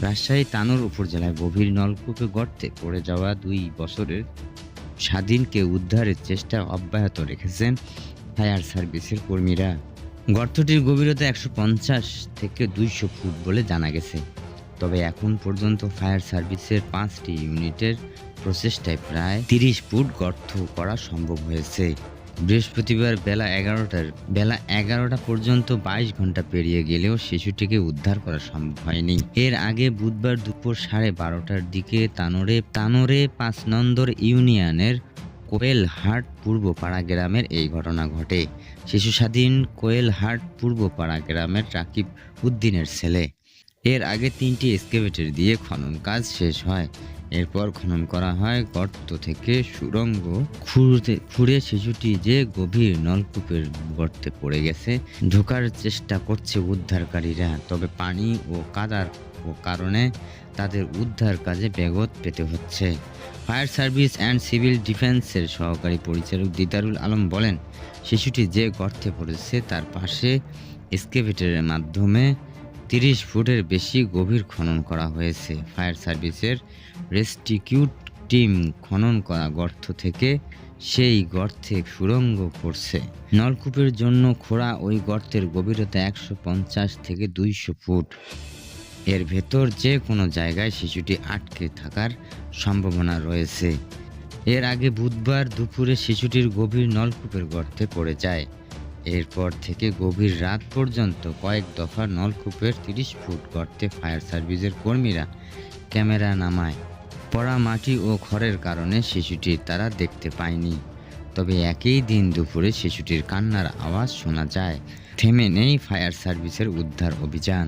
রাজশাহী তানোর উপজেলায় গভীর নলকূপে গর্তে পড়ে যাওয়া ২ বছরের স্বাধীনকে উদ্ধারের চেষ্টা অব্যাহত রেখেছেন ফায়ার সার্ভিসের কর্মীরা। গর্তটির গভীরতা ১৫০ থেকে ২০০ ফুট বলে জানা গেছে। তবে এখন পর্যন্ত ফায়ার সার্ভিসের ৫টি ইউনিটের প্রচেষ্টায় প্রায় ৩০ ফুট গর্ত করা সম্ভব হয়েছে। বৃহস্পতিবার বেলা ১১টা পর্যন্ত ২২ ঘন্টা পেরিয়ে গেলেও শিশুটিকে উদ্ধার করা সম্ভব হয়নি। এর আগে বুধবার দুপুর ১২:৩০টার দিকে তানোরে ৫ নন্দর ইউনিয়নের কোয়েলহাট পূর্বপাড়া গ্রামের এই ঘটনা ঘটে। শিশু স্বাধীন কোয়েলহাট পূর্বপাড়া গ্রামের রাকিব উদ্দিনের ছেলে। এর আগে ৩টি এক্সকাভেটর দিয়ে খনন কাজ শেষ হয়। এরপর খনন করা হয় গর্ত থেকে সুড়ঙ্গ খুঁড়ে শিশুটি যে গভীর নলকূপের গর্তে পড়ে গেছে ঢোকার চেষ্টা করছে উদ্ধারকারীরা। তবে পানি ও কাদার কারণে তাদের উদ্ধার কাজে ব্যাঘাত পেতে হচ্ছে। ফায়ার সার্ভিস অ্যান্ড সিভিল ডিফেন্সের সহকারী পরিচালক দিদারুল আলম বলেন, শিশুটি যে গর্তে পড়েছে তার পাশে এক্সকাভেটরের মাধ্যমে ৩০ ফুটের বেশি গভীর খনন করা হয়েছে। ফায়ার সার্ভিসের রেস্কিউ টিম খনন করা গর্ত থেকে সেই গর্তে সুড়ঙ্গ করছে। নলকূপের জন্য খোঁড়া ওই গর্তের গভীরতা ১৫০ থেকে ২০০ ফুট। এর ভেতর যে কোনো জায়গায় শিশুটি আটকে থাকার সম্ভাবনা রয়েছে। এর আগে বুধবার দুপুরে শিশুটির গভীর নলকূপের গর্তে পড়ে যায়। এরপর থেকে গভীর রাত পর্যন্ত কয়েক দফা নলকূপের ৩০ ফুট গর্তে ফায়ার সার্ভিসের কর্মীরা ক্যামেরা নামায়। পড়া মাটি ও খড়ের কারণে শিশুটি তারা দেখতে পায়নি। তবে একই দিন দুপুরে শিশুটির কান্নার আওয়াজ শোনা যায়। থেমে নেই ফায়ার সার্ভিসের উদ্ধার অভিযান।